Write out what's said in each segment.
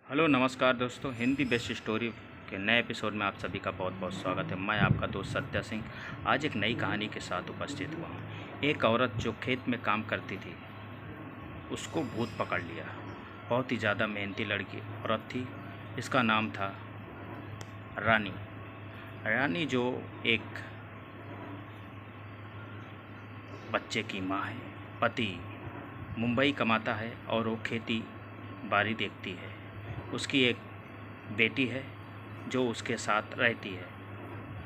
Hello नमस्कार दोस्तों, Hindi best story के नए एपिसोड में आप सभी का बहुत बहुत स्वागत है। मैं आपका दोस्त सत्या सिंह आज एक नई कहानी के साथ उपस्थित हुआ हूँ। एक औरत जो खेत में काम करती थी, उसको भूत पकड़ लिया। बहुत ही ज़्यादा मेहनती लड़की औरत थी। इसका नाम था रानी। रानी जो एक बच्चे की माँ है। पति मुंबई कमाता है और वो खेती बाड़ी देखती है। उसकी एक बेटी है जो उसके साथ रहती है।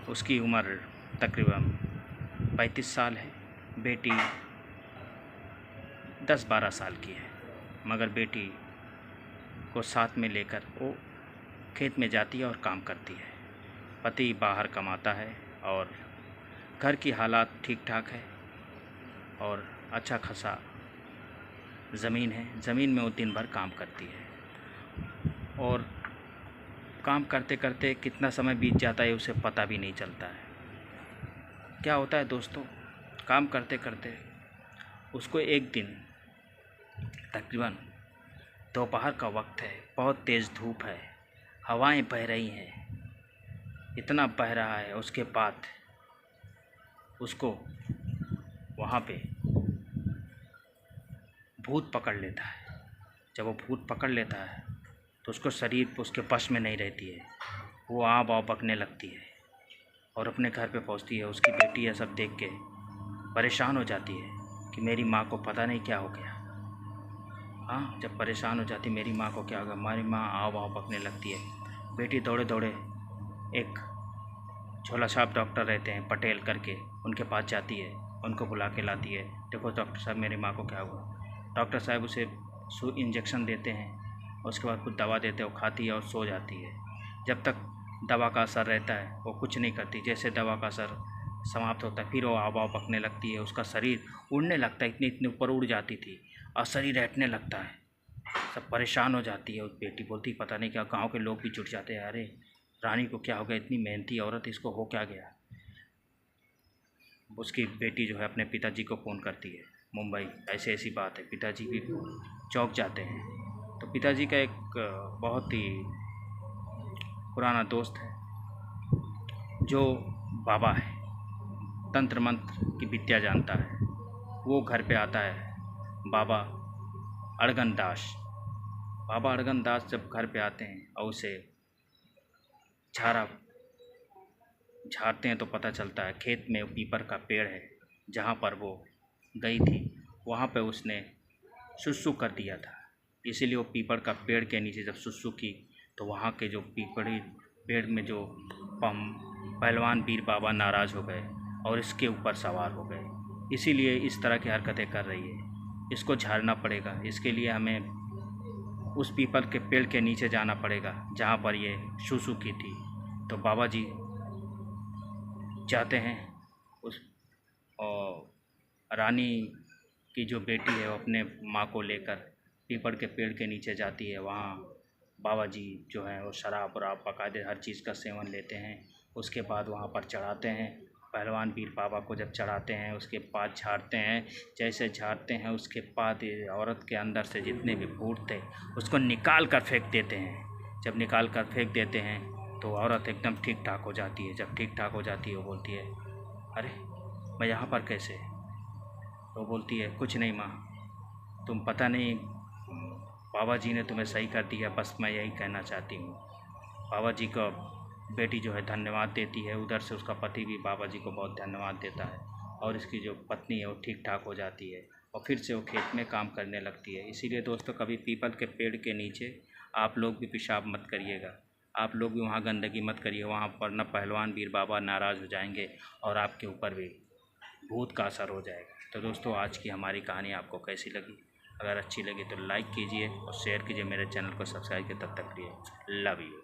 उसकी उम्र तकरीबन 35 साल है। बेटी 10-12 साल की है, मगर बेटी को साथ में लेकर वो खेत में जाती है और काम करती है। पति बाहर कमाता है और घर की हालात ठीक ठाक है और अच्छा खासा ज़मीन है। ज़मीन में वो दिन भर काम करती है और काम करते करते कितना समय बीत जाता है उसे पता भी नहीं चलता है। क्या होता है दोस्तों, काम करते करते उसको एक दिन तकरीबन दोपहर का वक्त है, बहुत तेज़ धूप है, हवाएं बह रही हैं। इतना बह रहा है, उसके बाद उसको वहाँ पे भूत पकड़ लेता है। जब वो भूत पकड़ लेता है तो उसको शरीर उसके बस में नहीं रहती है। वो आँ बाँ बकने लगती है और अपने घर पे पहुंचती है। उसकी बेटी यह सब देख के परेशान हो जाती है कि मेरी माँ को पता नहीं क्या हो गया। हाँ, जब परेशान हो जाती मेरी माँ को क्या हो गया, हमारी माँ आँ बाँ बकने लगती है। बेटी दौड़े दौड़े एक झोला छाप डॉक्टर रहते हैं पटेल करके, उनके पास जाती है, उनको बुला के लाती है। देखो डॉक्टर साहब, मेरी माँ को क्या हुआ। डॉक्टर साहब उसे इंजेक्शन देते हैं, उसके बाद कुछ दवा देते हैं, वो खाती है और सो जाती है। जब तक दवा का असर रहता है वो कुछ नहीं करती। जैसे दवा का असर समाप्त होता है फिर वो आवाज़ पकने लगती है। उसका शरीर उड़ने लगता है, इतने इतने ऊपर उड़ जाती थी और शरीर हटने लगता है। सब परेशान हो जाती है। उस बेटी बोलती पता नहीं क्या। गांव के लोग भी जुट जाते हैं, अरे रानी को क्या हो गया, इतनी मेहनती औरत, इसको हो क्या गया। उसकी बेटी जो है अपने पिताजी को फ़ोन करती है मुंबई, ऐसे ऐसी बात है। पिताजी भी चौंक जाते हैं। तो पिताजी का एक बहुत ही पुराना दोस्त है जो बाबा है, तंत्र मंत्र की विद्या जानता है। वो घर पे आता है। बाबा अड़गन दास बाबा अड़गन दास जब घर पे आते हैं और उसे झाड़ते हैं तो पता चलता है खेत में पीपल का पेड़ है। जहाँ पर वो गई थी वहाँ पे उसने सुसु कर दिया था। इसीलिए वो पीपल का पेड़ के नीचे जब सुसु की तो वहाँ के जो पीपड़ी पेड़ में जो पहलवान वीर बाबा नाराज़ हो गए और इसके ऊपर सवार हो गए। इसीलिए इस तरह की हरकतें कर रही है। इसको झाड़ना पड़ेगा। इसके लिए हमें उस पीपल के पेड़ के नीचे जाना पड़ेगा जहाँ पर ये सुसु की थी। तो बाबा जी जाते हैं। उस और रानी की जो बेटी है वो अपने माँ को लेकर पीपल के पेड़ के नीचे जाती है। वहाँ बाबा जी जो हैं वो शराब वराब बाकायदे हर चीज़ का सेवन लेते हैं। उसके बाद वहाँ पर चढ़ाते हैं। पहलवान वीर बाबा को जब चढ़ाते हैं उसके बाद झाड़ते हैं। जैसे झाड़ते हैं उसके बाद औरत के अंदर से जितने भी भूत थे उसको निकाल कर फेंक देते हैं। जब निकाल कर फेंक देते हैं तो औरत एकदम ठीक ठाक हो जाती है। जब ठीक ठाक हो जाती है वो बोलती है, अरे मैं यहाँ पर कैसे। तो बोलती है, कुछ नहीं माँ, तुम पता नहीं बाबा जी ने तुम्हें सही कर दिया, बस मैं यही कहना चाहती हूँ। बाबा जी का बेटी जो है धन्यवाद देती है। उधर से उसका पति भी बाबा जी को बहुत धन्यवाद देता है और इसकी जो पत्नी है वो ठीक ठाक हो जाती है और फिर से वो खेत में काम करने लगती है। इसीलिए दोस्तों, कभी पीपल के पेड़ के नीचे आप लोग भी पेशाब मत करिएगा। आप लोग भी वहाँ गंदगी मत करिए। वहाँ पर न पहलवान वीर बाबा नाराज़ हो जाएंगे और आपके ऊपर भी भूत का असर हो जाएगा। तो दोस्तों, आज की हमारी कहानी आपको कैसी लगी? अगर अच्छी लगी तो लाइक कीजिए और शेयर कीजिए। मेरे चैनल को सब्सक्राइब कीजिए। तब तक के लिए लव यू।